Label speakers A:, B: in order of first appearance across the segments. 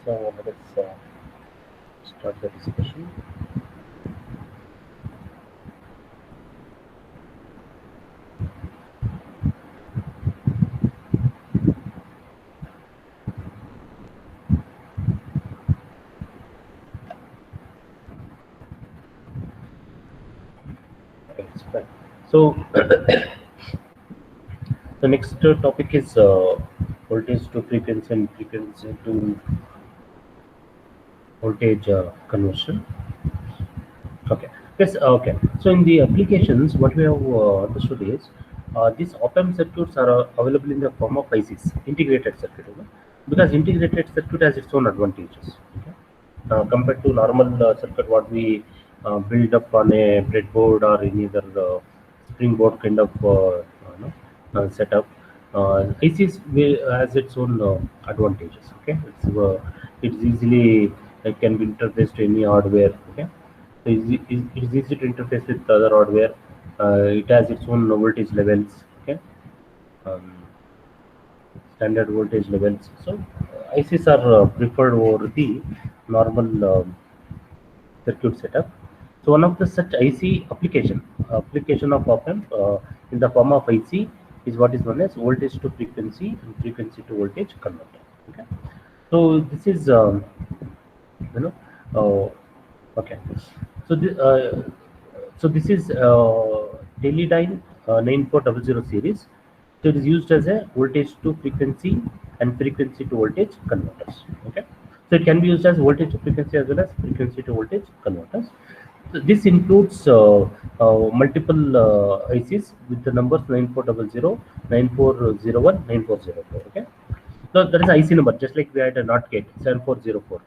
A: So let's start the discussion. Okay, it's fine. So the next topic is voltage to frequency and frequency to voltage conversion. Okay. Yes. Okay. So in the applications, what we have understood is these op-amp circuits are available in the form of ICs, integrated circuit, because integrated circuit has its own advantages. Okay? Compared to normal circuit, what we build up on a breadboard or any other springboard kind of setup. ICs has its own advantages. Okay, it's easily it can be interfaced to any hardware. Okay, so it's easy to interface with other hardware. It has its own voltage levels. Okay, um, standard voltage levels. So ICs are preferred over the normal circuit setup. So one of the such IC application of op-amp in the form of IC is what is known as voltage to frequency and frequency to voltage converter. Okay, so this is you know okay. So this is Teledyne 9400 series. So it is used as a voltage to frequency and frequency to voltage converters. Okay, so it can be used as voltage to frequency as well as frequency to voltage converters. So this includes multiple ICs with the numbers 9400, 9401, 9404. Okay, so that is IC number, just like we had a NOT gate 7404,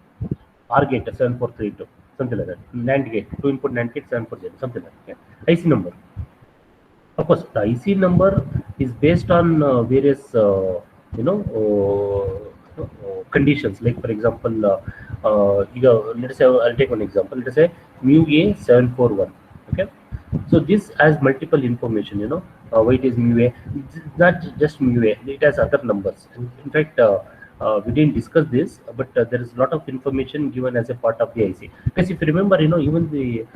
A: R gate 7432, something like that. NAND gate, 2 input NAND gate 740, something like that. Okay? IC number. Of course, the IC number is based on various, conditions. Like for example, let's say I'll take one example. Let us say mu A 741. Okay, so this has multiple information. Why it is mu A. It's not just mu A. It has other numbers. In fact, we didn't discuss this, but there is a lot of information given as a part of the IC. Because if you remember, even the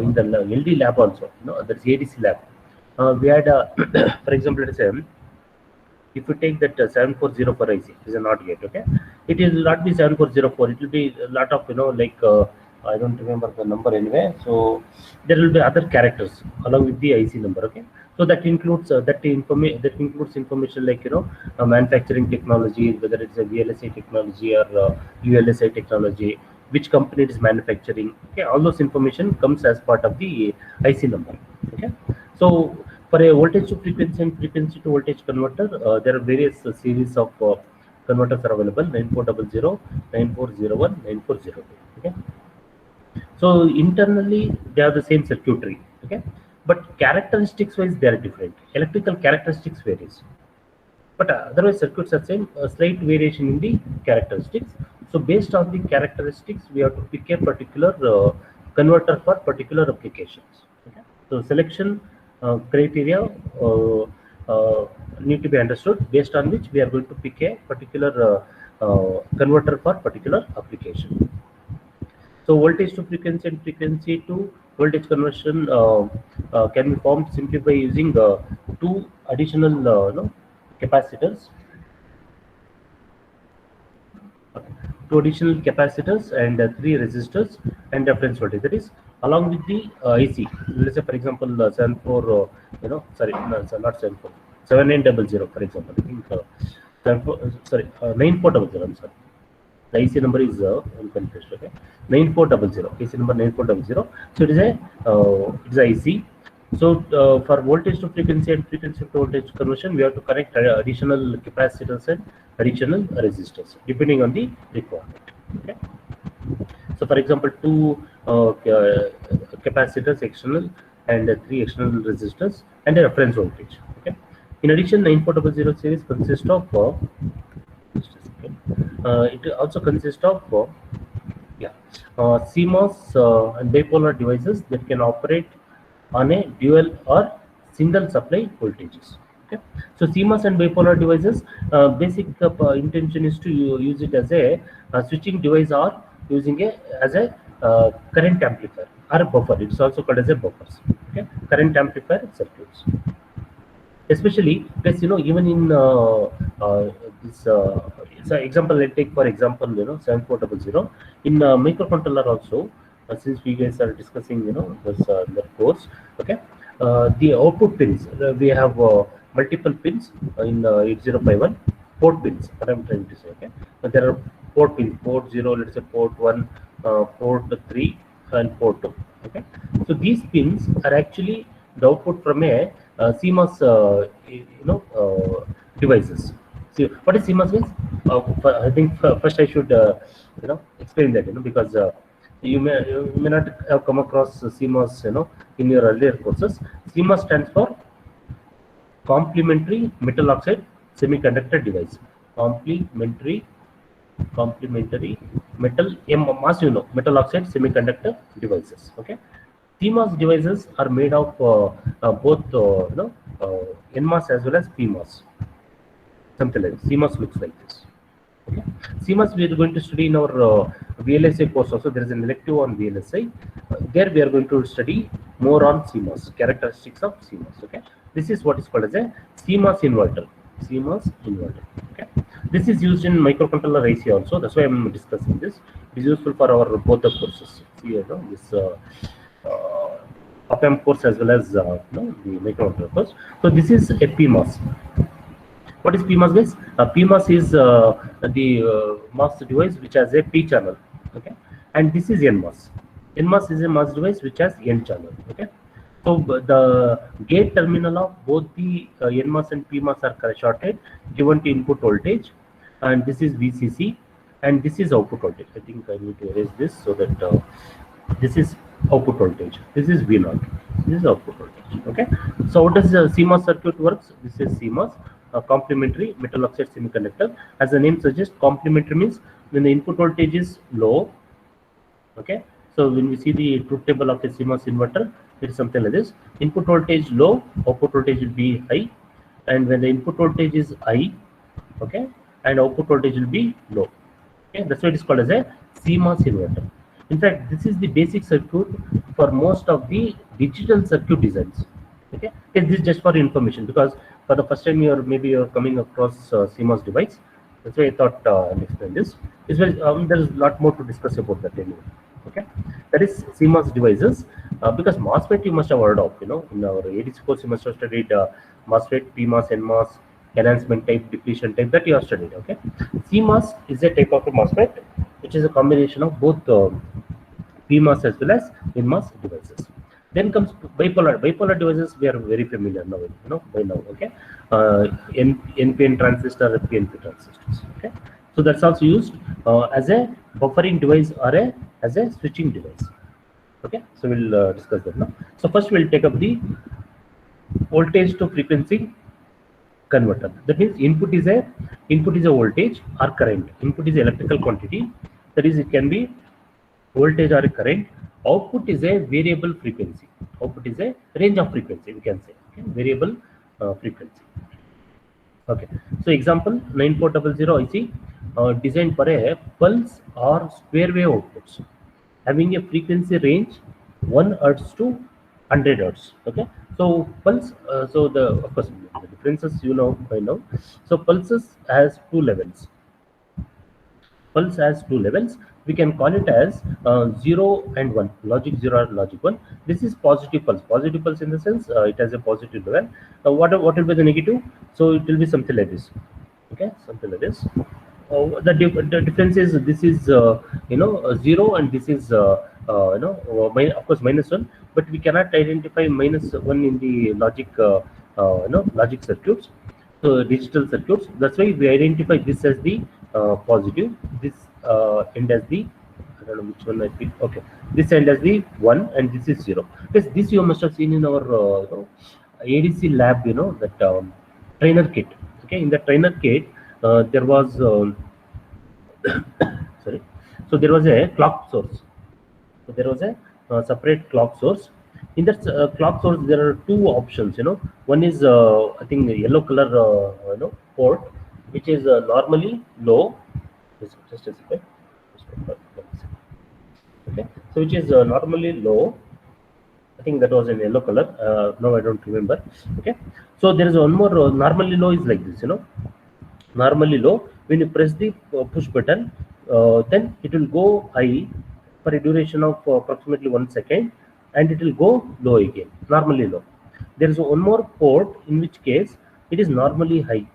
A: in the LD lab also, that's ADC lab. We had, for example, let us say, if you take that 7404 IC, it is a NOT gate, okay? It will not be 7404, it will be a lot of, like, I don't remember the number anyway. So there will be other characters along with the IC number, okay? So that includes that includes information like, manufacturing technology, whether it's a VLSI technology or ULSI technology, which company it is manufacturing. Okay, all those information comes as part of the IC number. Okay, so for a voltage to frequency and frequency to voltage converter, there are various series of converters are available: 9400, 9401, 9402. Okay, so internally they have the same circuitry. Okay, but characteristics wise they are different. Electrical characteristics varies, but otherwise circuits are same. A slight variation in the characteristics. So based on the characteristics, we have to pick a particular converter for particular applications. Okay? So selection criteria need to be understood, based on which we are going to pick a particular converter for particular application. So voltage to frequency and frequency to voltage conversion can be formed simply by using two additional capacitors. Okay. Two additional capacitors and three resistors and reference voltage. That is along with the IC. Let's say, for example, 74. Sorry, no, so not 74. 7900. For example, I think 74, sorry, 9400. I'm sorry. The IC number is I'm confused. Okay, 9400. IC number 9400. So it is a IC. So for voltage to frequency and frequency to voltage conversion, we have to connect additional capacitors and additional resistors depending on the requirement. Okay. So for example, two capacitors external and three external resistors and a reference voltage. Okay. In addition, 9400 series consists of just a second. It also consists of CMOS and bipolar devices that can operate on a dual or single supply voltages. Okay, so CMOS and bipolar devices, basic intention is to use it as a switching device, or using a as a current amplifier or a buffer. It's also called as a buffers. Okay, current amplifier circuits. Especially, plus even in this so example, let's take for example 7400 in microcontroller also, since we guys are discussing this the course. Okay, the output pins, we have multiple pins in 8051 port pins, what I'm trying to say. Okay, but there are port pins, port 0, let's say port 1, port 3, and port 2. Okay, so these pins are actually the output from a CMOS devices. See, what is CMOS means? I think first I should explain that, because you may not have come across CMOS in your earlier courses. CMOS stands for complementary metal oxide semiconductor device. Complementary metal MOS, metal oxide semiconductor devices. Okay, CMOS devices are made of both NMOS as well as PMOS. Something like this. CMOS looks like this. Okay, CMOS we are going to study in our VLSI course also. There is an elective on VLSI. There we are going to study more on CMOS, characteristics of CMOS. Okay, this is what is called as a CMOS inverter. CMOS inverter. Okay, this is used in microcontroller IC also. That's why I'm discussing this. It is useful for our both the courses. See, this op-amp course as well as the microcontroller course. So this is a PMOS. What is PMOS, guys? PMOS is the MOS device which has a P channel. Okay, and this is NMOS. NMOS is a MOS device which has N channel. Okay, so the gate terminal of both the NMOS and PMOS are shorted, given to input voltage, and this is VCC, and this is output voltage. I think I need to erase this so that this is output voltage. This is V0. This is output voltage. Okay, so how does the CMOS circuit works? This is CMOS. Complementary metal oxide semiconductor. As the name suggests, complementary means when the input voltage is low. Okay, so when we see the truth table of a CMOS inverter, it is something like this: input voltage low, output voltage will be high, and when the input voltage is high, okay, and output voltage will be low. Okay, that's why it is called as a CMOS inverter. In fact, this is the basic circuit for most of the digital circuit designs. Okay, this is just for information, because for the first time you're coming across CMOS device. That's why I thought I'll explain this. There is a lot more to discuss about that anyway. Okay, that is CMOS devices. Because MOSFET you must have heard of. In our ADC course you must have studied MOSFET, PMOS, NMOS, enhancement type, depletion type, that you have studied. Okay, CMOS is a type of a MOSFET which is a combination of both PMOS as well as NMOS devices. Then comes bipolar. Bipolar devices we are very familiar now, by now. Okay, NPN transistor, PNP transistors. Okay, so that's also used as a buffering device or as a switching device. Okay, so we'll discuss that now. So first we'll take up the voltage to frequency converter. That means input is a voltage or current. Input is electrical quantity. That is, it can be voltage or a current. Output is a variable frequency. Output is a range of frequency, we can say. Okay? Variable frequency. Okay, so example 9400 IC designed for a pulse or square wave outputs, having a frequency range 1 Hz to 100 Hz. Okay, so pulse, so of course the differences by now. So pulses has two levels. Pulse has two levels. We can call it as 0 and 1, logic 0 or logic 1. This is positive pulse. Positive pulse in the sense it has a positive level. What will be the negative? So it will be something like this. Okay, something like this. The difference is this is 0 and this is of course -1, but we cannot identify -1 in the logic logic circuits. So digital circuits. That's why we identify this as the positive. This end as the, I don't know which one I pick. Okay, this end as the 1 and this is 0. Yes, this you must have seen in our ADC lab. That trainer kit. Okay, in the trainer kit there was sorry. So there was a clock source. So there was a separate clock source, In that clock source, there are two options. One is I think the yellow color port, which is normally low. Just a second. Okay, so which is normally low. I think that was in yellow color. No, I don't remember. Okay, so there is one more. Normally low is like this. Normally low. When you press the push button, then it will go high for a duration of approximately 1 second, and it will go low again. Normally low. There is one more port in which case it is normally high.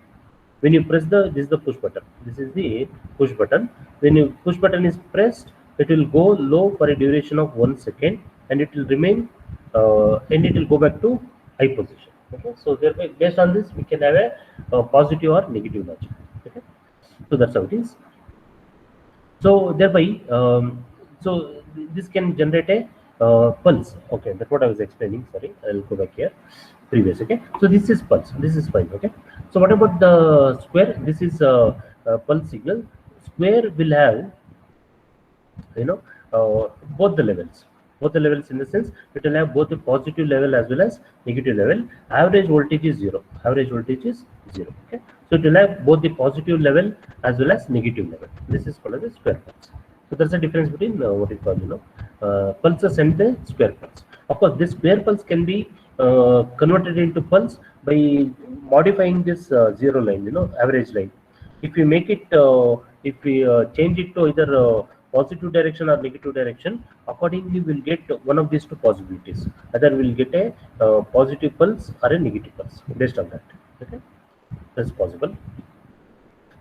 A: When you press this is the push button. This is the push button. When you push button is pressed, it will go low for a duration of 1 second, and it will remain, and it will go back to high position. Okay, so thereby based on this we can have a positive or negative logic. Okay, so that's how it is. So thereby, this can generate a pulse. Okay, that's what I was explaining. Sorry, I'll go back here. Previous. Okay, so this is pulse. This is fine. Okay, so what about the square? This is a pulse signal. Square will have, both the levels. Both the levels in the sense it will have both a positive level as well as negative level. Average voltage is zero. Average voltage is zero. Okay, so it will have both the positive level as well as negative level. This is called as a square pulse. So there's a difference between what is called pulses and the square pulse. Of course, this square pulse can be converted into pulse by modifying this zero line, average line. If we make it, if we change it to either positive direction or negative direction, accordingly we'll get one of these two possibilities. Either we'll get a positive pulse or a negative pulse based on that. Okay, that's possible.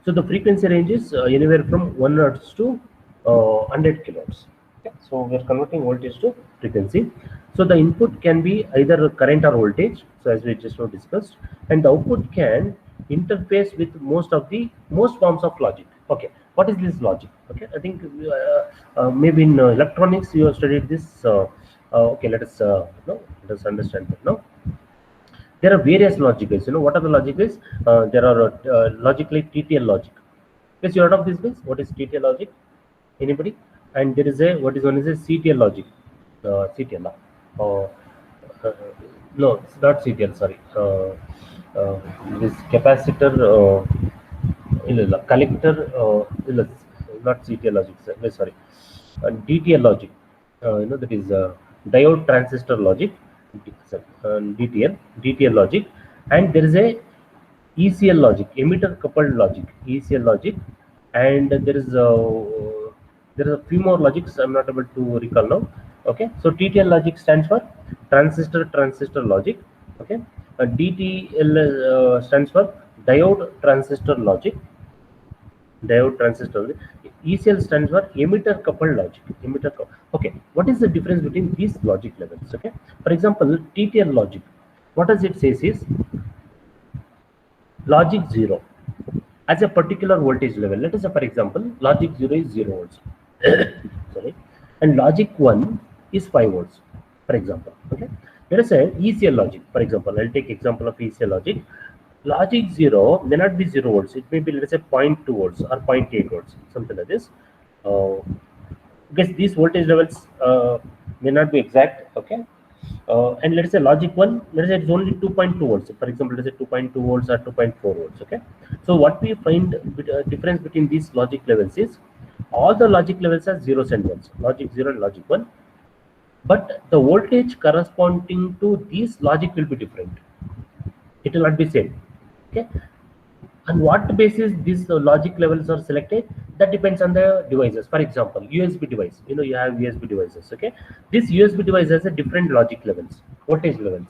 A: So the frequency range is anywhere from 1 hertz to 100 kilohertz. Okay, so we are converting voltage to frequency. So the input can be either current or voltage. So as we just now discussed, and the output can interface with most forms of logic. Okay, what is this logic? Okay, I think maybe in electronics you have studied this. Okay, let us understand that now. There are various logics. What are the logics? There are logic like TTL logic. Yes, you heard of this guys? What is TTL logic? Anybody? And there is a what is known as a CTL logic. CTL. No, it's not CTL. Sorry. This capacitor, collector, not CTL logic. Sorry, DTL logic. That is diode transistor logic. DTL logic, and there is a ECL logic, emitter coupled logic, ECL logic, and there is a few more logics I'm not able to recall now. Okay, so TTL logic stands for transistor logic. Okay, DTL stands for diode transistor logic. ECL stands for emitter coupled logic. Okay, what is the difference between these logic levels? Okay, for example, TTL logic, what does it says is logic 0 as a particular voltage level. Let us say, for example, logic 0 is 0 volts. Sorry, and logic 1 is 5 volts, for example. Okay, let us say ECL logic, for example. I'll take example of ECL logic. Logic 0 may not be 0 volts. It may be, let's say, 0.2 volts or 0.8 volts, something like this. Because these voltage levels may not be exact. Okay, and let's say logic 1, let's say it's only 2.2 volts. For example, let's say 2.2 volts or 2.4 volts. Okay, so what we find difference between these logic levels is all the logic levels are zeros and ones, logic 0 and logic 1, but the voltage corresponding to these logic will be different. It will not be same. Okay, and what basis these logic levels are selected, that depends on the devices. For example, USB device, you have USB devices. Okay, this USB device has a different logic levels, voltage levels.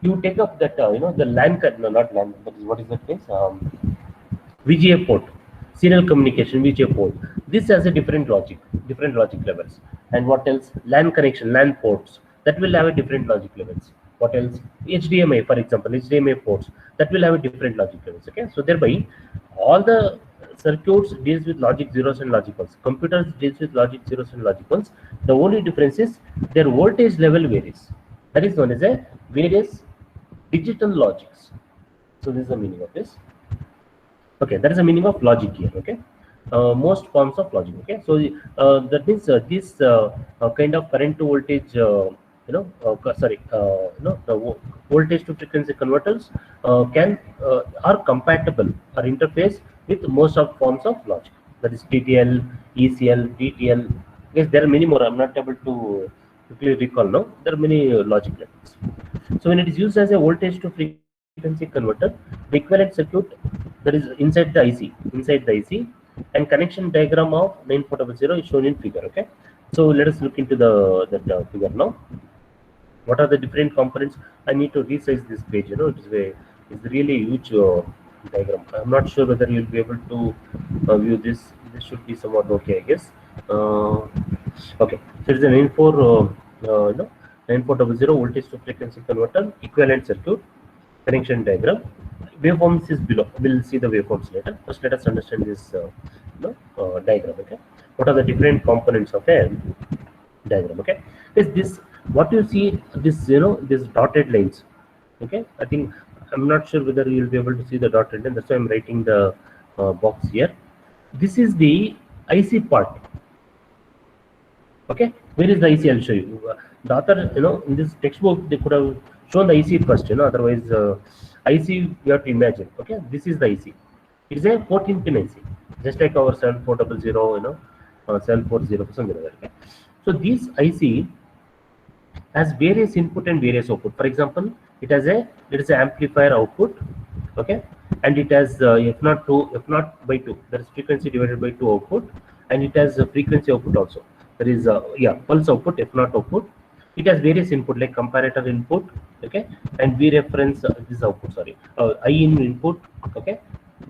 A: You take up that the LAN card, no, not LAN, but what is that case? VGA port, serial communication VGA port. This has a different logic levels. And what else? LAN connection, LAN ports, that will have a different logic levels. What else? HDMI, for example, HDMI ports, that will have a different logic levels. Okay, so thereby all the circuits deals with logic zeros and logic ones. Computers deals with logic zeros and logic ones. The only difference is their voltage level varies. That is known as a various digital logics. So this is the meaning of this. Okay, that is the meaning of logic here. Okay, most forms of logic. Okay, so that means this kind of current to voltage the voltage to frequency converters can are compatible or interface with most of forms of logic. That is TTL, ECL, DTL. Yes, there are many more. I'm not able to quickly recall now. There are many logic levels. So when it is used as a voltage to frequency converter, the equivalent circuit that is inside the IC, and connection diagram of 9400 is shown in figure. Okay, so let us look into the figure now. What are the different components? I need to resize this page. It's really huge diagram. I'm not sure whether you'll be able to view this. This should be somewhat okay, I guess. Okay, so it's a 9400 voltage to frequency converter equivalent circuit connection diagram. Waveforms is below. We'll see the waveforms later. First, let us understand this diagram. Okay, what are the different components of a diagram? Okay, is this what you see? This dotted lines. Okay, I think I'm not sure whether you'll be able to see the dotted line. That's why I'm writing the box here. This is the IC part. Okay, where is the IC? I'll show you. The author, in this textbook, they could have shown the IC first. Otherwise, IC you have to imagine. Okay, this is the IC. It is a 14-pin IC, just like our 7400. 740 something like that. Okay? So this IC has various input and various output. For example, it is an amplifier output. Okay, and it has f0 by 2. That is frequency divided by 2 output, and it has a frequency output also. There is pulse output, f0 output. It has various input like comparator input, okay, and we reference this output. Sorry, I in input, okay,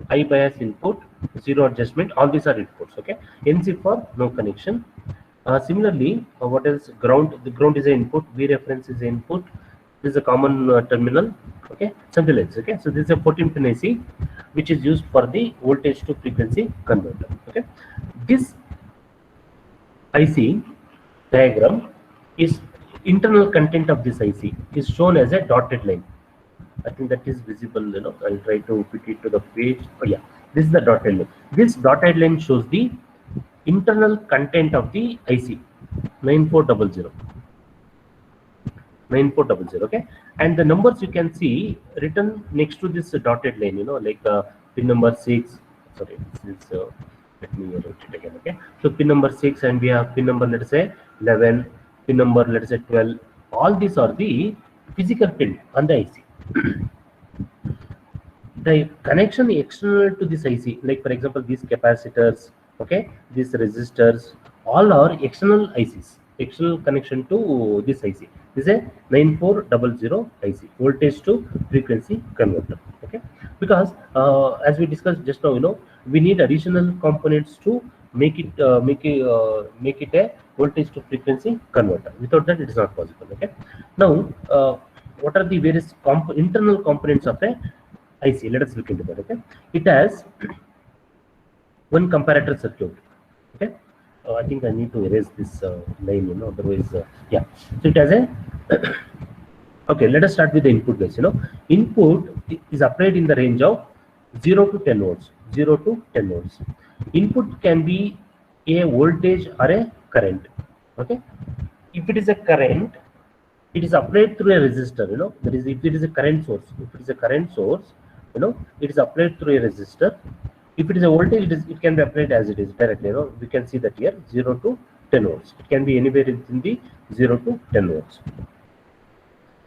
A: I bias input, zero adjustment. All these are inputs, okay. NC for no connection. Similarly, what else? Ground. The ground is an input. V reference is an input. This is a common terminal, okay. Something like this, okay. So this is a 14-pin IC, which is used for the voltage to frequency converter, okay. This IC diagram is internal content of this IC is shown as a dotted line. I think that is visible. I'll try to put it to the page. Oh yeah, this is the dotted line. This dotted line shows the internal content of the IC 9400. 9400. Okay, and the numbers you can see written next to this dotted line. Like pin number 6. Sorry, this is. Let me write it again. Okay, so pin number 6, and we have pin number, let's say 11, pin number, let's say 12. All these are the physical pin on the IC. The connection external to this IC, like for example these capacitors, okay, these resistors, all are external ICs. External connection to this IC. This is a 9400 IC, voltage to frequency converter. Okay, because as we discussed just now, we need additional components to make it a voltage to frequency converter. Without that, it is not possible. Okay, now what are the various internal components of a IC? Let us look into that. Okay, it has one comparator circuit. Okay, I think I need to erase this line. Otherwise, yeah. So it has a okay. Let us start with the input guys. Input is applied in the range of 0 to 10 volts. 0 to 10 volts. Input can be a voltage or a current. Okay, if it is a current, it is applied through a resistor. That is, if it is a current source, it is applied through a resistor. If it is a voltage, it can be applied as it is directly. We can see that here 0 to 10 volts. It can be anywhere in the 0 to 10 volts.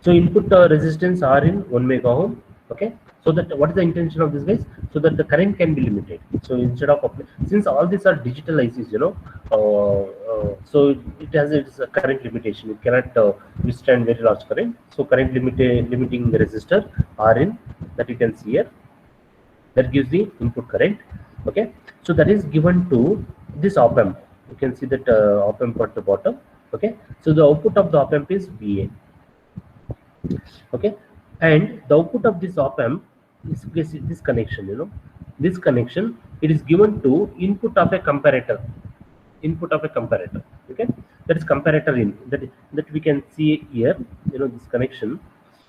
A: So input resistance are in 1 mega ohm. Okay, so that what is the intention of this guys? So that the current can be limited. So instead of, since all these are digital ICs, so it has its current limitation. It cannot withstand very large current. So current limiting resistor are in, that you can see here. That gives the input current. Okay, so that is given to this op amp. You can see that op amp at the bottom. Okay, so the output of the op amp is VA. Okay, and the output of this op amp is this connection. This connection, it is given to input of a comparator. Okay, that is comparator in that we can see here. This connection.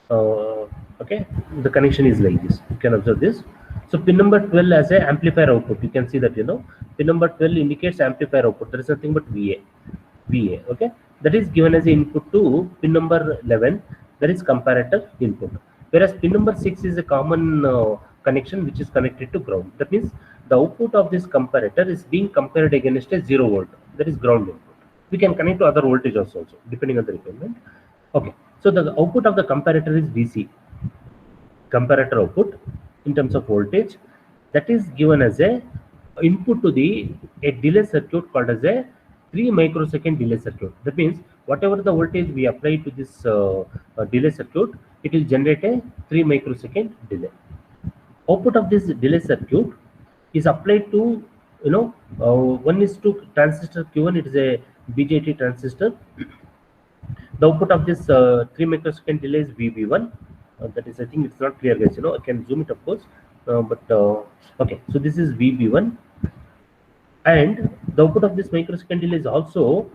A: Okay, the connection is like this. You can observe this. So pin number 12 as a amplifier output. You can see that pin number 12 indicates amplifier output. There is nothing but VA. Okay. that is given as input to pin number 11, that is comparator input, whereas pin number 6 is a common connection which is connected to ground. That means the output of this comparator is being compared against a 0 volt, that is ground input. We can connect to other voltages also depending on the requirement. Okay, so the output of the comparator is VC, comparator output in terms of voltage, that is given as a input to the a delay circuit called as a 3 microsecond delay circuit. That means whatever the voltage we apply to this delay circuit, it will generate a 3 microsecond delay. Output of this delay circuit is applied to, you know, 1:2 transistor Q1. It is a BJT transistor. The output of this 3 microsecond delay is VB1. That is, I think it's not clear, guys. You know, I can zoom it, of course, okay. So this is VB1, and the output of this microsecond delay is also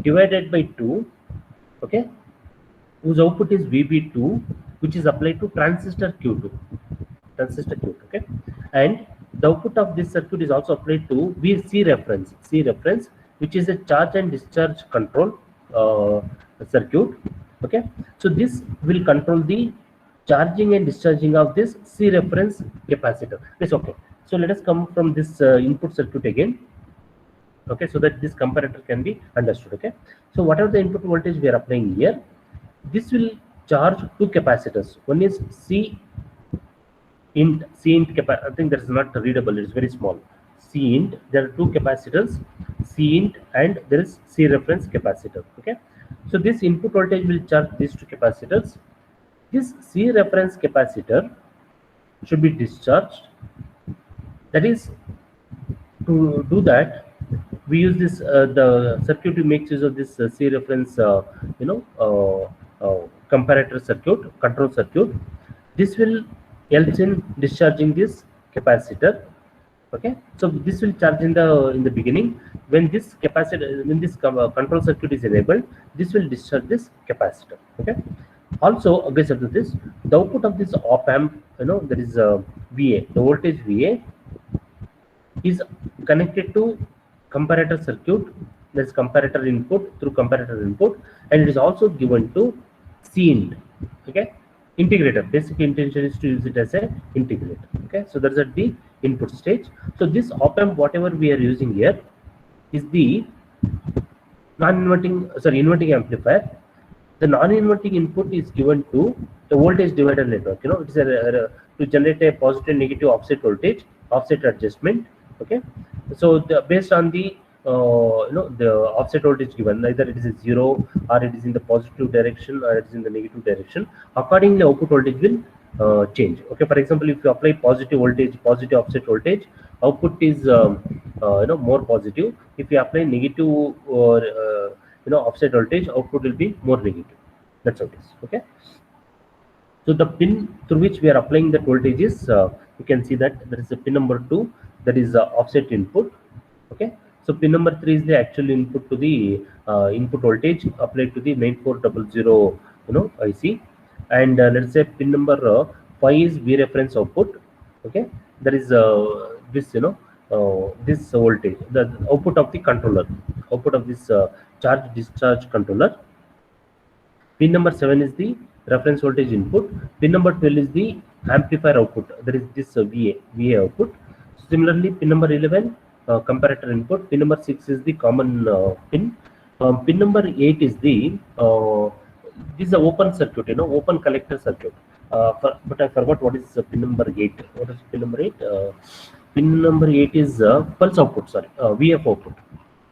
A: divided by 2. Okay, whose output is VB2, which is applied to transistor Q2. Transistor Q2. Okay, and the output of this circuit is also applied to C reference, which is a charge and discharge control circuit. Okay, so this will control the charging and discharging of this C reference capacitor. Yes, okay. So let us come from this input circuit again. Okay, so that this comparator can be understood. Okay, so whatever the input voltage we are applying here, this will charge two capacitors. One is C int I think that is not readable, it is very small. C int, there are two capacitors, C int, and there is C reference capacitor. Okay, so this input voltage will charge these two capacitors. This C reference capacitor should be discharged. That is, to do that, we use this the circuit to make use of this C reference comparator circuit, control circuit. This will helps in discharging this capacitor. Okay, so this will charge in the beginning. When this capacitor, when this control circuit is enabled, this will discharge this capacitor. Okay, also against this, the output of this op amp, there is VA, the voltage VA is connected to comparator circuit. There is comparator input through comparator input, and it is also given to C int. Okay, integrator. Basic intention is to use it as a integrator. Okay, so that's at the input stage. So this op amp, whatever we are using here, is the inverting amplifier. The non-inverting input is given to the voltage divider network. It is to generate a positive and negative offset voltage, offset adjustment. Okay, so based on the the offset voltage given, either it is a 0 or it is in the positive direction or it is in the negative direction, accordingly output voltage will change. Okay, for example, if you apply positive voltage, positive offset voltage, output is more positive. If you apply negative or offset voltage, output will be more negative. That's how it is. Okay, so the pin through which we are applying that voltage is, you can see that there is a pin number 2, that is offset input. Okay, so pin number 3 is the actual input to the input voltage applied to the 9400 IC, and let's say pin number 5 is V reference output. Okay, that is this this voltage, the output of the controller, output of this charge discharge controller. Pin number 7 is the reference voltage input. Pin number 12 is the amplifier output, that is this VA output. Similarly, pin number 11 comparator input. Pin number 6 is the common pin. Pin number 8 is the this is the open circuit, open collector circuit. But I forgot what is pin number 8. What is pin number 8? Pin number 8 is pulse output. Sorry, VF output.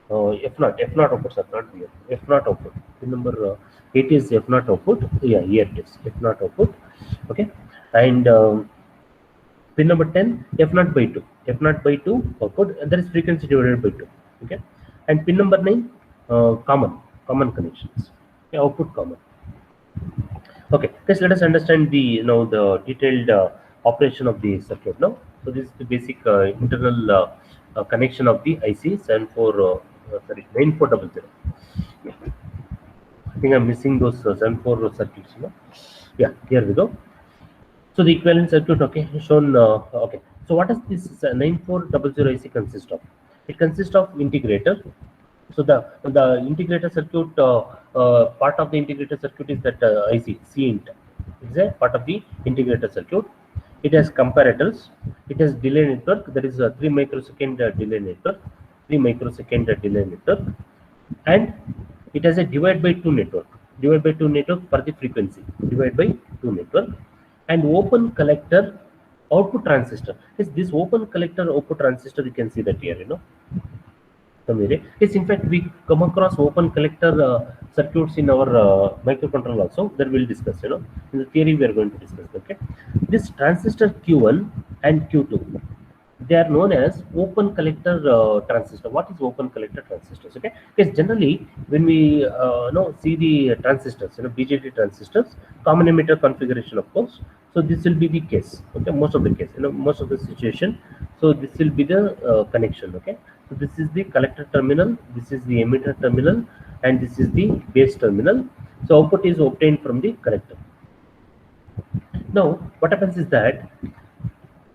A: F0 output, sir, not VF. F0 output. Pin number 8 is F0 output. Yeah, here it is F0 output. Okay, and pin number 10 F0 by 2. F0 by 2 output, and that is frequency divided by 2. Okay, and pin number 9 common connections. Okay, output common. Okay, let's let us understand the the detailed operation of the circuit now. So this is the basic internal connection of the IC 9400. I think I'm missing those 74 circuits. Yeah, here we go. So the equivalent circuit, okay, shown. Okay, so what does this 9400 IC consist of? It consists of integrator, So the integrated circuit part of the integrated circuit is that IC CINT. It's a part of the integrated circuit. It has comparators. It has delay network. There is a 3 microsecond delay network, 3 microsecond delay network, and it has a divide by 2 network. Divide by 2 network for the frequency. Divide by 2 network, and open collector output transistor. Is this open collector output transistor? You can see that here. Yes, in fact, we come across open collector circuits in our microcontroller also. That we'll discuss. In the theory we are going to discuss. Okay, this transistor Q1 and Q2, they are known as open collector transistor. What is open collector transistors? Okay, because generally when we see the transistors, BJT transistors, common emitter configuration, of course. So this will be the case. Okay, most of the case, most of the situation. So this will be the connection. Okay, so this is the collector terminal, this is the emitter terminal, and this is the base terminal. So output is obtained from the collector. Now what happens is that,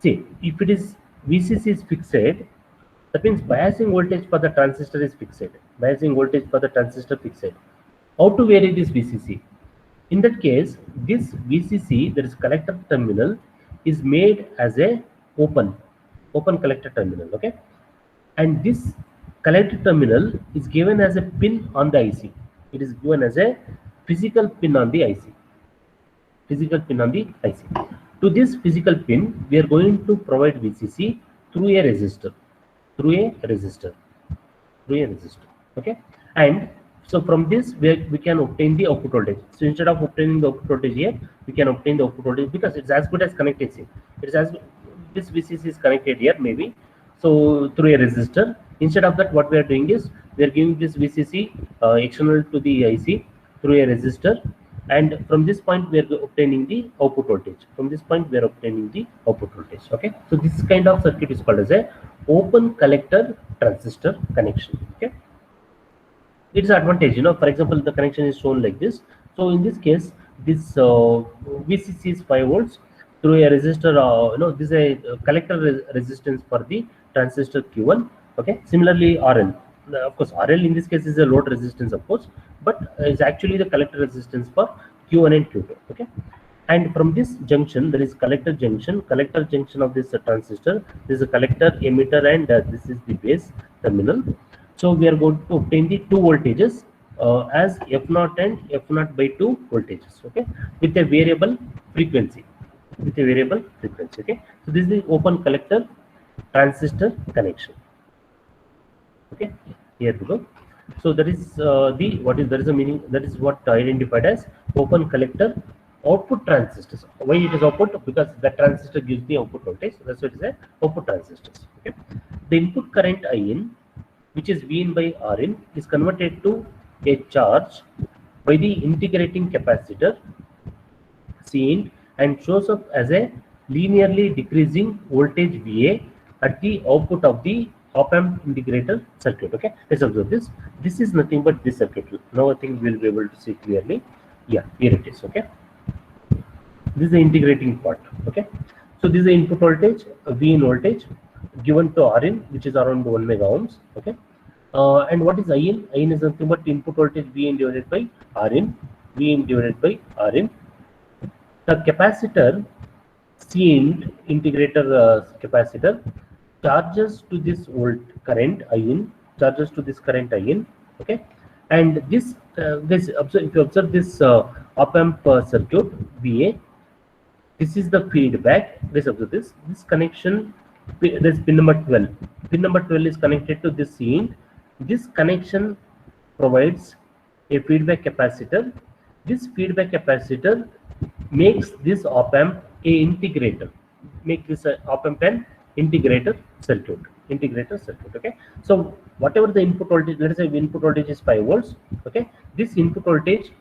A: see, if it is VCC is fixed, that means biasing voltage for the transistor is fixed. Biasing voltage for the transistor fixed. How to vary this VCC? In that case, this VCC, that is collector terminal, is made as a open collector terminal. Okay, and this collector terminal is given as a pin on the IC. It is given as a physical pin on the IC. Physical pin on the IC. To this physical pin, we are going to provide VCC through a resistor. Okay, and so from this we can obtain the output voltage. So instead of obtaining the output voltage here, we can obtain the output voltage because it's as good as connected. See, it is as this VCC is connected here maybe. So through a resistor. Instead of that, what we are doing is we are giving this VCC external to the IC through a resistor, and from this point we are obtaining the output voltage. From this point we are obtaining the output voltage. Okay, so this kind of circuit is called as a open collector transistor connection. Okay, it is advantage. For example, the connection is shown like this. So in this case, this VCC is 5 volts through a resistor. This is a collector resistance for the transistor Q1. Okay, similarly RL. Of course, RL in this case is a load resistance, of course, but it's actually the collector resistance for Q1 and Q2. Okay, and from this junction there is collector junction of this transistor. This is a collector, emitter, and this is the base terminal. So we are going to obtain the two voltages as F0 and F0 by 2 voltages. Okay, with a variable frequency. Okay, so this is the open collector transistor connection. Okay, here we go. So that is there is a meaning, that is what identified as open collector output transistors. Why it is output? Because the transistor gives the output voltage. That's what it is a output transistors. Okay, the input current IN, which is V in by Rin, is converted to a charge by the integrating capacitor Cin and shows up as a linearly decreasing voltage VA at the output of the op-amp integrator circuit. Okay, let's observe this. This is nothing but this circuit. Now I think we'll be able to see clearly. Yeah, here it is. Okay, this is the integrating part. Okay, so this is the input voltage, V in voltage given to Rin, which is around 1 mega ohms. Okay, and what is IN? IN is nothing but input voltage Vin divided by Rin. Vin divided by Rin. The capacitor, Cin integrator capacitor, charges to this current IN. Okay, and this if you observe this op-amp circuit VA, this is the feedback. Let's observe this connection. This pin number 12. Pin number 12 is connected to this Cin. This connection provides a feedback capacitor. This feedback capacitor makes this op-amp a integrator. Make this op-amp an integrator circuit. Okay, so whatever the input voltage, let us say input voltage is 5 volts. Okay, this input voltage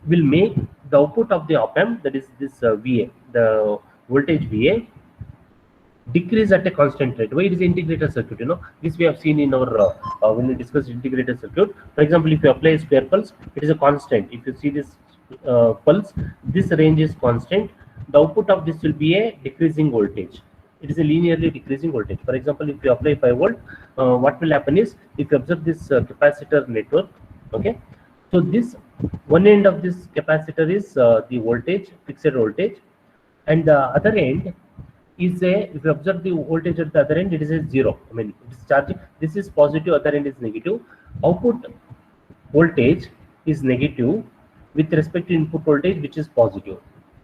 A: will make the output of the op-amp, that is this VA, the voltage VA, decrease at a constant rate. Why it is integrated circuit? This we have seen in our when we discuss integrated circuit. For example, if you apply a square pulse, it is a constant. If you see this pulse, this range is constant. The output of this will be a decreasing voltage. it is a linearly decreasing voltage. For example, if you apply 5 volt, what will happen is, if you observe this capacitor network, okay, so this one end of this capacitor is the voltage, fixed voltage, and the other end is a, if you observe the voltage at the other end, it is a zero. I mean, it is charging. This is positive, other end is negative. Output voltage is negative with respect to input voltage, which is positive.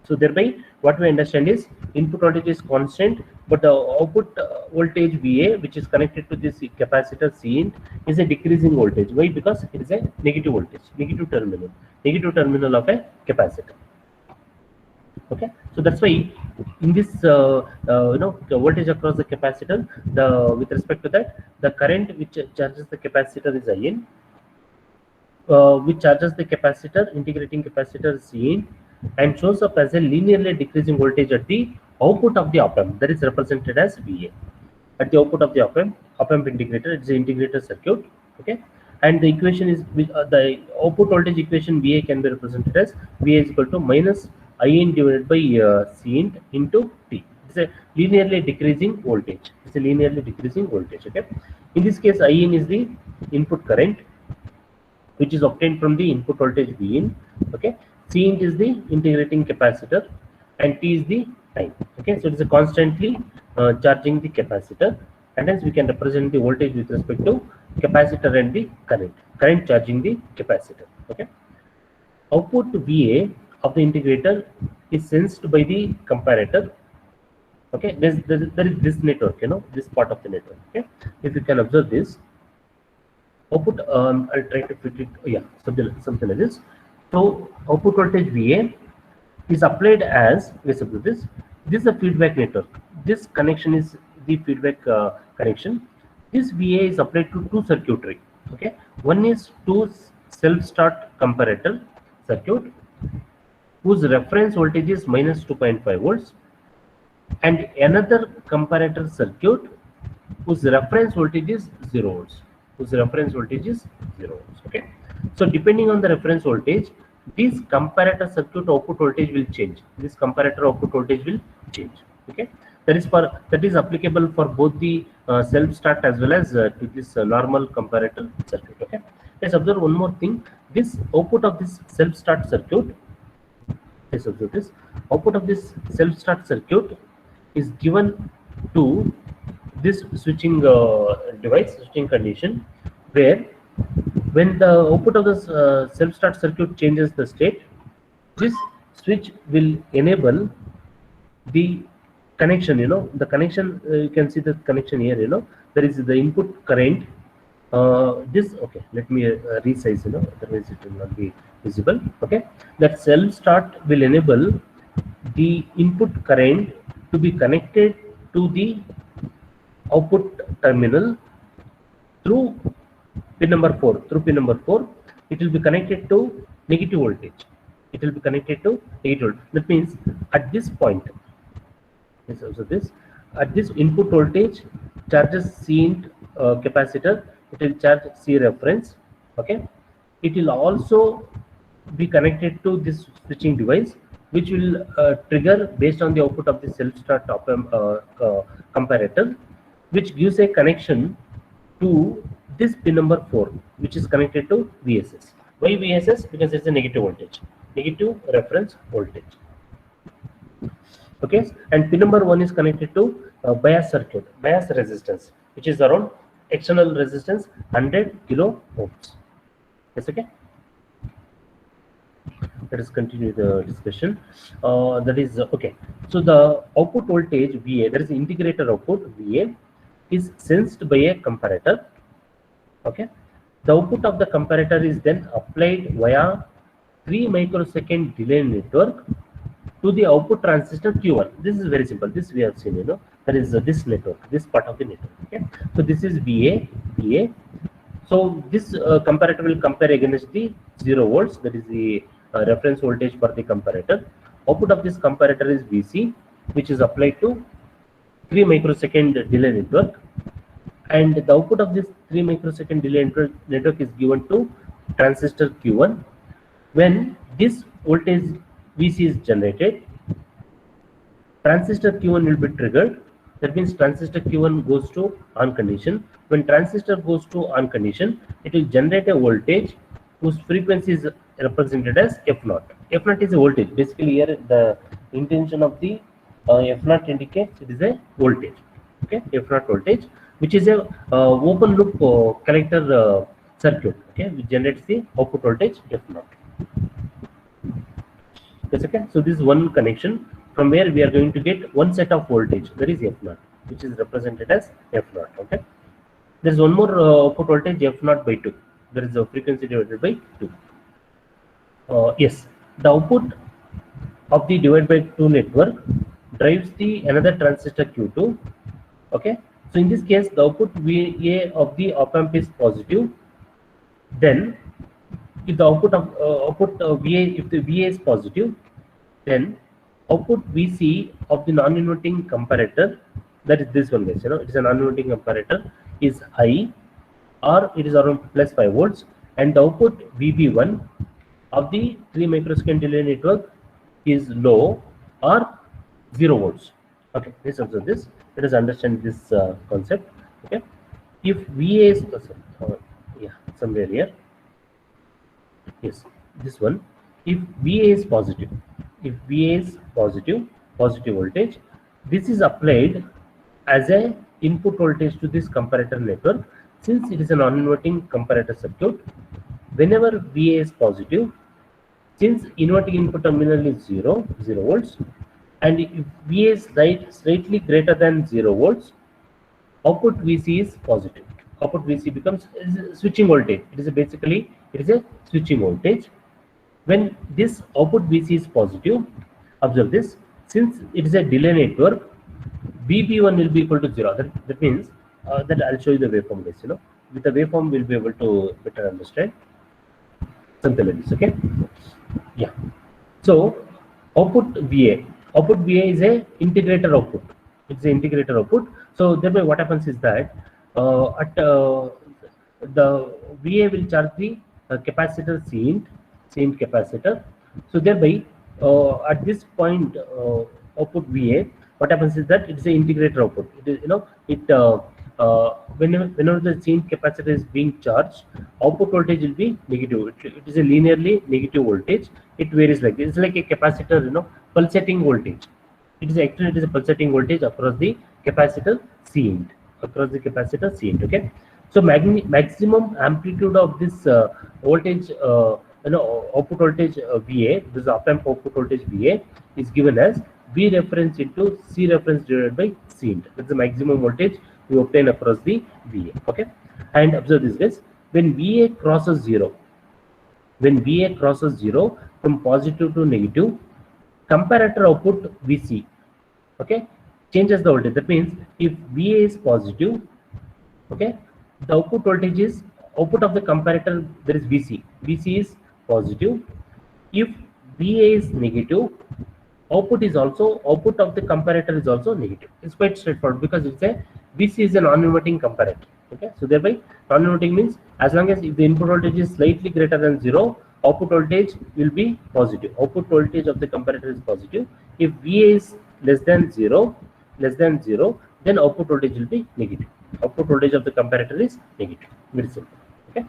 A: So thereby, what we understand is, input voltage is constant, but the output voltage VA, which is connected to this capacitor Cint, is a decreasing voltage. Why? Because it is a negative voltage, negative terminal of a capacitor. Okay, so that's why in this the voltage across the capacitor, the with respect to that, the current which charges the capacitor is IN, which charges the capacitor, integrating capacitor Cin, and shows up as a linearly decreasing voltage at the output of the op-amp, that is represented as VA. At the output of the op-amp integrator, it's an integrator circuit. Okay, and the equation is the output voltage equation VA can be represented as VA is equal to minus IN divided by Cint into T. It's a linearly decreasing voltage. It's a linearly decreasing voltage. Okay, in this case, IN is the input current, which is obtained from the input voltage Vin. Okay, Cint is the integrating capacitor, and T is the time. Okay, so it is a constantly charging the capacitor, and hence we can represent the voltage with respect to capacitor and the current charging the capacitor. Okay, output VA of the integrator is sensed by the comparator. Okay, there is this network, this part of the network. Okay, if you can observe this output, I'll try to fit it. Yeah, something like this. So output voltage VA is applied as, let's suppose this is a feedback network. This connection is the feedback connection. This VA is applied to two circuitry. Okay, one is two self-start comparator circuit whose reference voltage is minus 2.5 volts, and another comparator circuit whose reference voltage is 0 volts. Okay, so depending on the reference voltage, this comparator circuit output voltage will change. Okay, that is applicable for both the self-start as well as to this normal comparator circuit. Okay, let's observe one more thing. This output of this self-start circuit, let's observe this output of this self-start circuit is given to this switching device, switching condition, where when the output of the self-start circuit changes the state, this switch will enable the connection. The connection, you can see the connection here. There is the input current. Okay, let me resize. Otherwise it will not be visible. Okay, that self-start will enable the input current to be connected to the output terminal through pin number 4. It will be connected to negative voltage. That means at this point, at this input voltage charges Cint capacitor, it will charge C reference. Okay, it will also be connected to this switching device, which will trigger based on the output of the self-start comparator, which gives a connection to this pin number 4, which is connected to VSS. Why VSS? Because it's a negative voltage, negative reference voltage. Okay, and pin number 1 is connected to bias circuit, bias resistance, which is around external resistance 100 kilo ohms. Yes, okay. Let us continue the discussion. That is okay. So the output voltage VA, there is integrator output VA, is sensed by a comparator. Okay, the output of the comparator is then applied via 3 microsecond delay network to the output transistor Q1. This is very simple. This we have seen. There is this network, this part of the network. Okay, so this is VA. So this comparator will compare against the 0 volts. That is the reference voltage for the comparator. Output of this comparator is VC, which is applied to 3 microsecond delay network, and the output of this 3 microsecond delay network is given to transistor Q1. When this voltage VC is generated, transistor Q1 will be triggered, That means transistor Q1 goes to on condition. When transistor goes to on condition, it will generate a voltage whose frequency is represented as F0. F0 is a voltage. Basically, here the intention of the F0 indicates it is a voltage. Okay, F0 voltage, which is a open loop collector circuit. Okay, which generates the output voltage F0. Yes, okay. So this is one connection from where we are going to get one set of voltage, that is F0, which is represented as F0. Okay. There is one more output voltage F0 by 2. There is a frequency divided by 2. Yes, the output of the divided by 2 network drives the another transistor Q2. Okay. So in this case, the output VA of the op amp is positive. Then, if the output of VA, if the VA is positive, then output VC of the non-inverting comparator, that is this one, guys. It is a non-inverting comparator, is high, or it is around plus 5 volts, and the output VB1 of the 3 microsecond delay network is low or 0 volts. Okay, let's observe this. Let us understand this concept. Okay, if VA is yeah, somewhere here. Yes, this one. If VA is positive, if VA is positive voltage, this is applied as a input voltage to this comparator network. Since it is a non-inverting comparator circuit, whenever VA is positive, since inverting input terminal is 0 volts, and if VA is slightly greater than 0 volts, output VC is positive. Output VC becomes switching voltage. It is a switching voltage. When this output VC is positive, observe this. Since it is a delay network, VB1 will be equal to 0. That means that I'll show you the waveform, guys. With the waveform, we'll be able to better understand something like this. Okay. Yeah. So output VA is a integrator output. It's an integrator output. So thereby, what happens is that the VA will charge the capacitor Cint capacitor. So thereby, at this point, output VA, what happens is that it's an integrator output. It is, whenever the Cint capacitor is being charged, output voltage will be negative. It is a linearly negative voltage. It varies like this. It's like a capacitor, pulsating voltage. It is a pulsating voltage across the capacitor Cint. Okay. So maximum amplitude of this voltage, output voltage VA, this op amp output voltage VA is given as V reference into C reference divided by Cint. That's the maximum voltage we obtain across the VA. Okay, and observe this, guys. When VA crosses 0, from positive to negative, comparator output VC, okay, changes the voltage. That means if VA is positive, okay, the output voltage is output of the comparator, there is VC. VC is positive. If VA is negative, output of the comparator is also negative. It's quite straightforward because VC is a non-inverting comparator. Okay, so thereby non-inverting means as long as if the input voltage is slightly greater than 0, output voltage will be positive. Output voltage of the comparator is positive. If VA is less than 0, then output voltage will be negative. Output voltage of the comparator is negative. Very simple. Okay.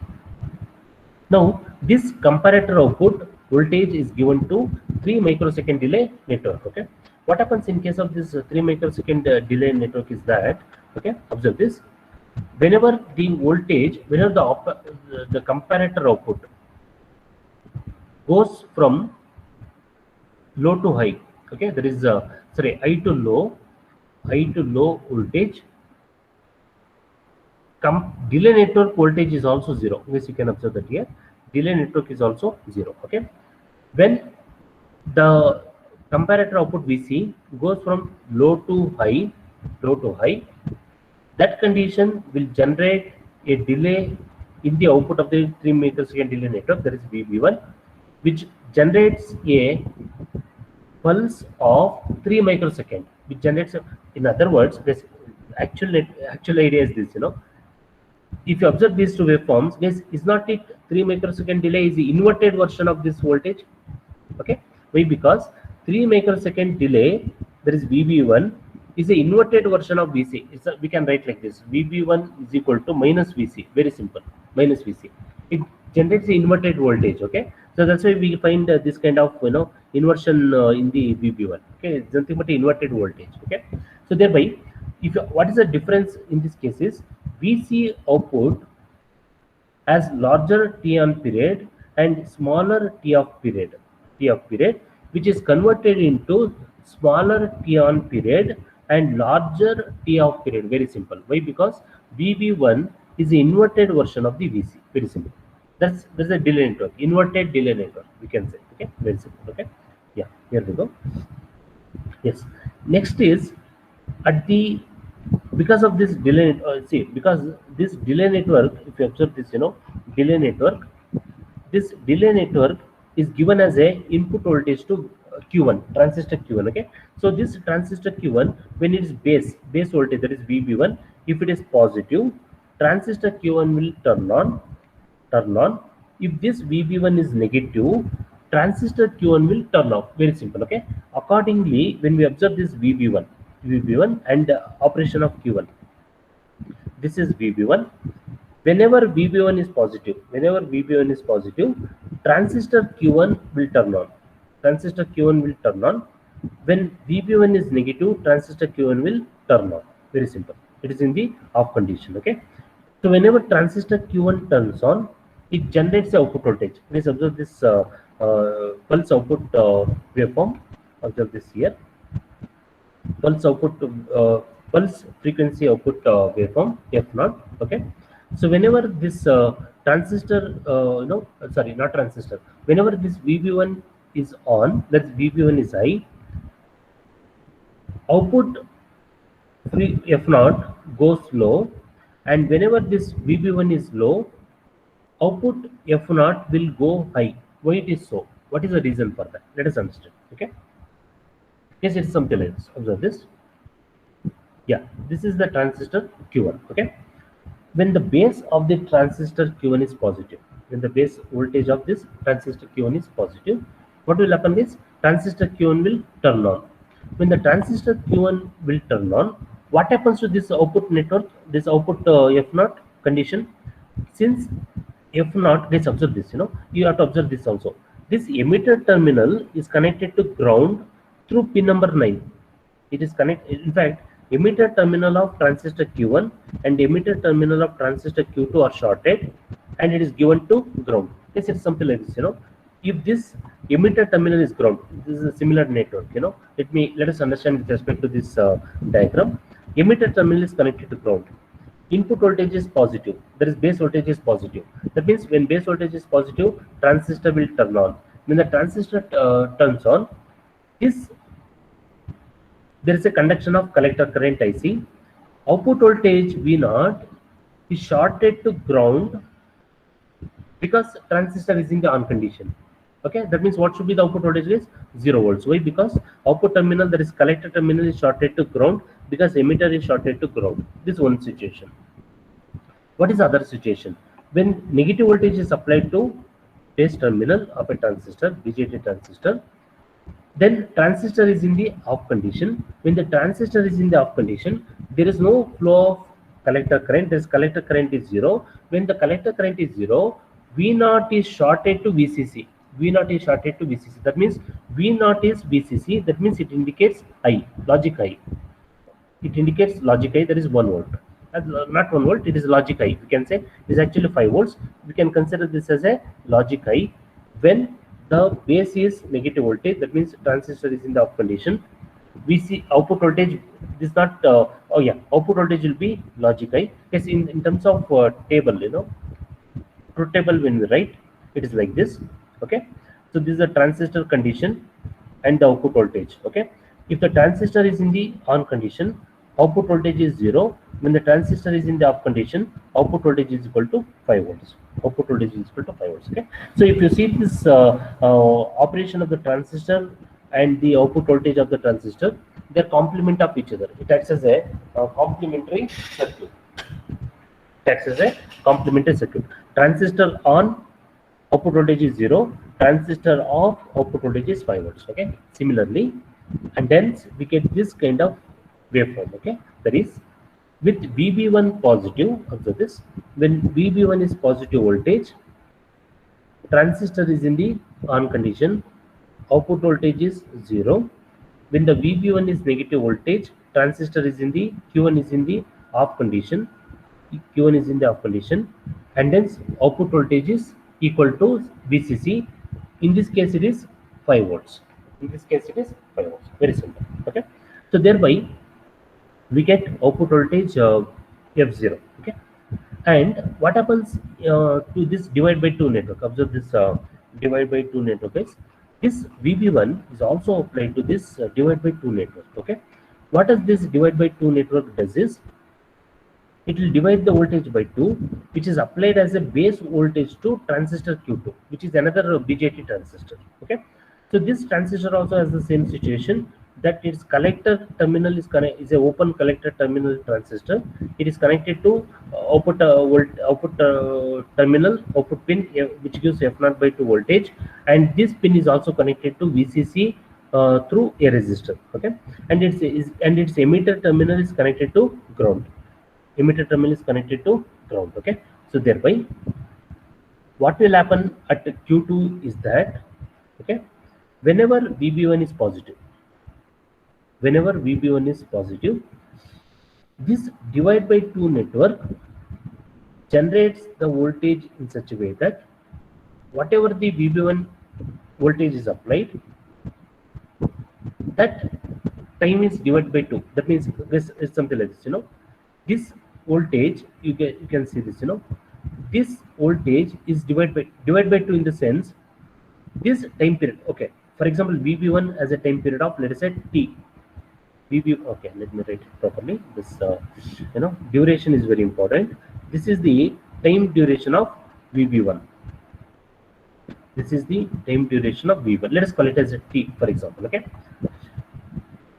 A: Now this comparator output voltage is given to 3 microsecond delay network. Okay. What happens in case of this 3 microsecond delay network is that, okay, observe this. Whenever the comparator output goes from low to high, okay, there is high to low voltage, delay network voltage is also 0. Yes, you can observe that here. Delay network is also 0. Okay. When the comparator output VC goes from low to high, that condition will generate a delay in the output of the 3 microsecond delay network, that is VB1, which generates a pulse of 3 microsecond, which generates in other words, this actual idea is this, if you observe these two waveforms, this is not it 3 microsecond delay is the inverted version of this voltage. Okay, why? Because 3 microsecond delay, there is VB1, is an inverted version of VC. We can write like this: VB1 is equal to minus VC. Very simple. Minus VC. It generates the inverted voltage. Okay. So that's why we find this kind of inversion in the VB1. Okay. It's nothing but inverted voltage. Okay. So thereby, if what is the difference in this case is VC output has larger T on period and smaller T of period, which is converted into smaller T on period and larger T of period. Very simple. Why? Because VB1 is the inverted version of the VC. Very simple. That's a delay network, inverted delay network, we can say. Okay, very simple. Okay, yeah, here we go. Yes, next is at the because of this delay because this delay network, if you observe this delay network, this delay network is given as a input voltage to Q1, transistor Q1. Okay, so this transistor Q1, when it is base voltage, that is VB1, if it is positive, transistor Q1 will turn on. If this VB1 is negative, transistor Q1 will turn off. Very simple. Okay, accordingly, when we observe this VB1 and operation of Q1, this is VB1. Whenever VB1 is positive, transistor Q1 will turn on. When VB1 is negative, transistor Q1 will turn on. Very simple. It is in the off condition. Okay. So whenever transistor Q1 turns on, it generates the output voltage. Please observe this pulse output waveform. Observe this here. Pulse frequency output waveform F0. Okay. So whenever this transistor, not transistor, whenever this VB1 is on, that's VB1 is high, output F0 goes low, and whenever this VB1 is low, output F0 will go high. Why it is so? What is the reason for that? Let us understand. Okay. Yes, it's something like this. Observe this. Yeah, this is the transistor Q1. Okay. When the base of the transistor Q1 is positive, when the base voltage of this transistor Q1 is positive, what will happen is transistor Q1 will turn on. When the transistor Q1 will turn on, what happens to this output network, this output F0 condition? Since F0, let's observe this, you have to observe this also. This emitter terminal is connected to ground through pin number 9. It is connected, in fact, emitter terminal of transistor Q1 and emitter terminal of transistor Q2 are shorted, and it is given to ground. Yes, it's something like this, If this emitter terminal is ground, this is a similar network, Let us understand with respect to this diagram. Emitter terminal is connected to ground. Input voltage is positive. That is, base voltage is positive. That means when base voltage is positive, transistor will turn on. When the transistor turns on, there is a conduction of collector current IC. Output voltage V0 is shorted to ground because transistor is in the on condition. Okay, that means what should be the output voltage is 0 volts. Why? Because output terminal, that is collector terminal, is shorted to ground because emitter is shorted to ground. This is one situation. What is the other situation? When negative voltage is applied to base terminal of a transistor, BJT transistor, then transistor is in the off condition. When the transistor is in the off condition, there is no flow of collector current. This collector current is 0. When the collector current is 0, V0 is shorted to VCC. That means V0 is VCC. That means it indicates high, logic high. It indicates logic high, that is 1 volt. Not 1 volt, it is logic high. We can say it is actually 5 volts. We can consider this as a logic high. When the base is negative voltage, that means transistor is in the off condition. We see output voltage is not, output voltage will be logic high. Yes, in terms of table, truth table, when we write, it is like this. Okay, so this is a transistor condition and the output voltage. Okay, if the transistor is in the on condition, output voltage is 0. When the transistor is in the off condition, output voltage is equal to 5 volts. Okay, so if you see this operation of the transistor and the output voltage of the transistor, they are complement of each other. It acts as a complementary circuit. Transistor on, output voltage is 0. Transistor off, output voltage is 5 volts. Okay, similarly, and then we get this kind of waveform. Okay, that is with VB1 positive. Observe this. When VB1 is positive voltage, transistor is in the on condition, output voltage is 0. When the VB1 is negative voltage, transistor is in the Q1 is in the off condition, Q1 is in the off condition, and then output voltage is equal to VCC. In this case, it is 5 volts. In this case, it is 5 volts. Very simple. Okay. So thereby we get output voltage F0. Okay. And what happens to this divide by 2 network? Observe this divide by 2 network is this VB1 is also applied to this divide by 2 network. Okay. What does this divide by 2 network does is it will divide the voltage by 2, which is applied as a base voltage to transistor Q2, which is another BJT transistor. Okay. So this transistor also has the same situation, that its collector terminal is a open collector terminal transistor. It is connected to output terminal output pin, which gives F0 by 2 voltage, and this pin is also connected to VCC through a resistor. Okay, and its emitter terminal is connected to ground. Emitter terminal is connected to ground. Okay, so thereby what will happen at Q2 is that, okay, whenever VB1 is positive, this divide by 2 network generates the voltage in such a way that whatever the VB1 voltage is applied, that time is divided by 2. That means this is something like this, this voltage, you can see this, this voltage is divided by 2 in the sense this time period. Okay, for example, VB1 has a time period of, let us say, T. Okay, let me write it properly. This duration is very important. This is the time duration of VB1. This is the time duration of VB1. Let us call it as a T, for example. Okay,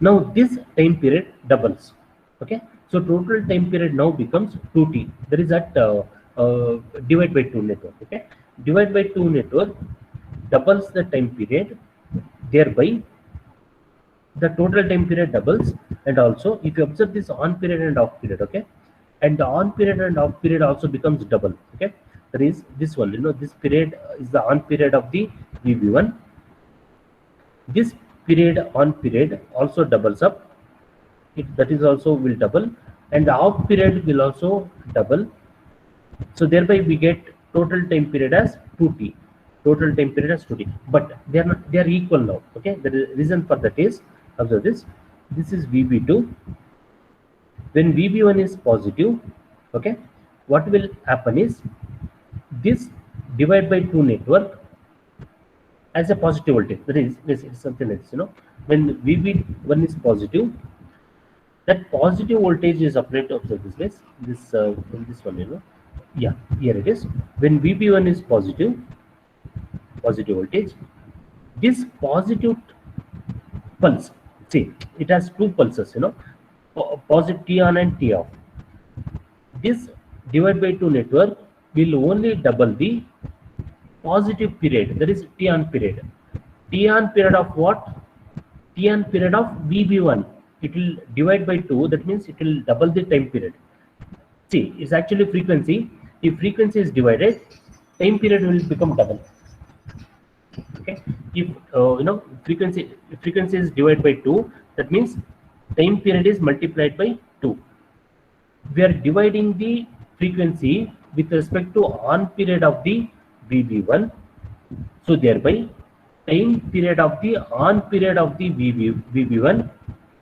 A: now this time period doubles. Okay, so total time period now becomes 2T. That is at divide by 2 network. Okay, divide by 2 network doubles the time period, thereby the total time period doubles. And also if you observe this on period and off period, okay, and the on period and off period also becomes double. Okay, that is this one, this period is the on period of the VB1. This period on period also doubles up, that is also will double, and the off period will also double. So thereby we get total time period as 2T. Total time period as 2T, but they are equal now. Okay, the reason for that is, observe this. This is VB2. When VB1 is positive, okay, what will happen is this divide by 2 network as a positive voltage. That is, this is something like this. When VB1 is positive, that positive voltage is applied to, observe this. This one, yeah, here it is. When VB1 is positive voltage, this positive pulse, see, it has 2 pulses, positive T on and T off. This divide by 2 network will only double the positive period, that is T on period. T on period of what? T on period of VB1. It will divide by 2, that means it will double the time period. See, it's actually frequency. If frequency is divided, time period will become double. Okay, if frequency is divided by 2, that means time period is multiplied by 2. We are dividing the frequency with respect to on period of the VB1, so thereby time period of the on period of the VB1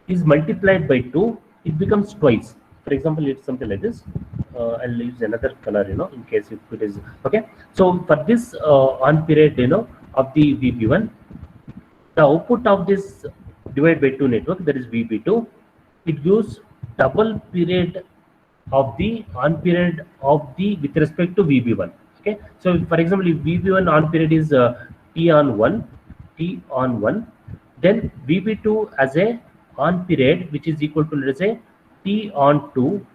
A: is multiplied by 2. It becomes twice. For example, it's something like this. I'll use another color, in case if it is okay. So for this on period, of the VB1, the output of this divide by 2 network, that is VB2, it gives double period of the on period of the with respect to VB1. Okay, so for example, if VB1 on period is T on 1, then VB2 as a on period which is equal to, let us say, T on 2,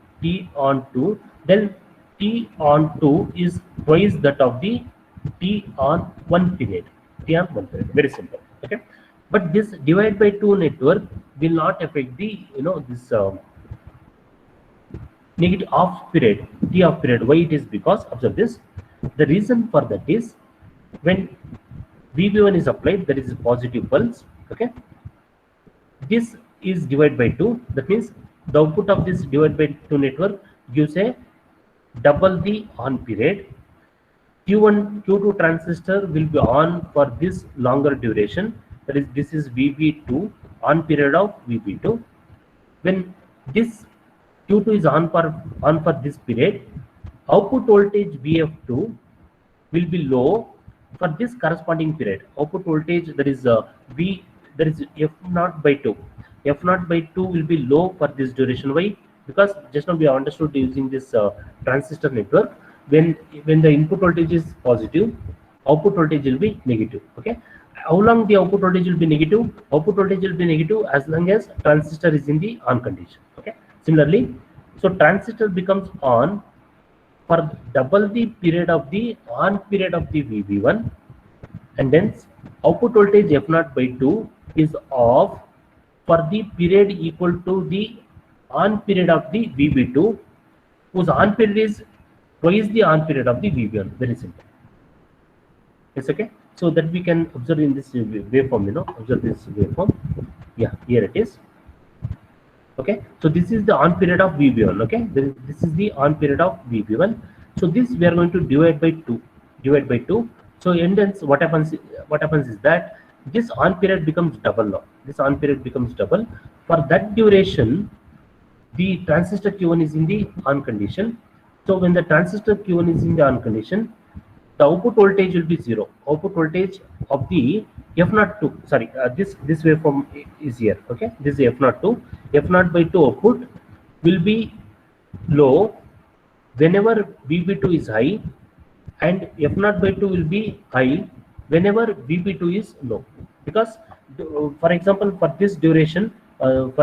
A: then T on 2 is twice that of the T on 1 period. Very simple. Okay, But this divide by 2 network will not affect the this negative off period, T off period. Why it is? Because observe this. The reason for that is when VB1 is applied, there is a positive pulse. Okay, this is divided by 2. That means the output of this divided by 2 network gives a double the on period. Q1, Q2 transistor will be on for this longer duration. That is, this is VB2 on period of VB2. When this Q2 is on for this period, output voltage VF2 will be low for this corresponding period. Output voltage, there is there is F0 by 2. F0 by 2 will be low for this duration. Why? Because just now we have understood using this transistor network, when the input voltage is positive, output voltage will be negative. Okay, how long the output voltage will be negative? Output voltage will be negative as long as transistor is in the on condition. Okay, similarly, so transistor becomes on for double the period of the on period of the VB1, and hence output voltage F0 by 2 is off for the period equal to the on period of the VB2, whose on period is twice the on period of the VB1. Very simple. It's okay. So that we can observe in this waveform, observe this waveform. Yeah, here it is. Okay, so this is the on period of VB1. Okay, this is the on period of VB1. So this we are going to divide by 2. So and then what happens is that this on period becomes double now. This on period becomes double. For that duration, the transistor Q1 is in the on condition. So when the transistor Q1 is in the on condition, the output voltage will be 0. Output voltage of the F02, sorry, this waveform is here. Okay, this is F02. F0 by 2 output will be low whenever VB2 is high, and F0 by 2 will be high whenever VB2 is low. Because, for example, for this duration of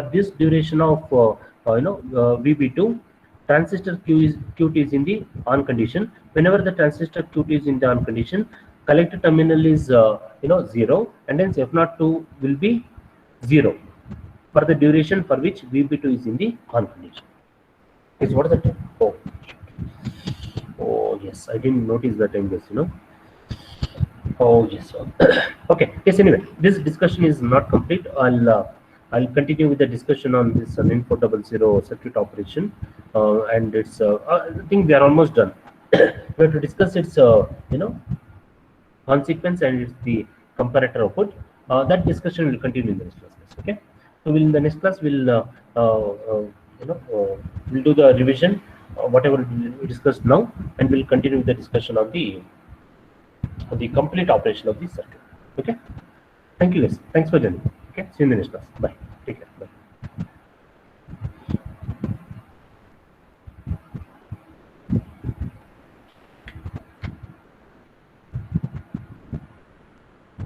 A: VB2, transistor Q2 is in the on condition. Whenever the transistor Q2 is in the on condition, collector terminal is 0, and hence F02 will be 0 for the duration for which VB2 is in the on condition. Is what is the time? Oh yes, I didn't notice the time, guys. Oh yes. Okay. Yes. Anyway, this discussion is not complete. I'll continue with the discussion on this LIN400 circuit operation, and it's. I think we are almost done. We have to discuss its consequence and it's the comparator output. That discussion will continue in the next class. Okay. So in the next class we'll we'll do the revision, whatever we discussed now, and we'll continue with the discussion of the complete operation of the circuit. Okay. Thank you guys. Thanks for joining. Okay. See you in the next class. Bye.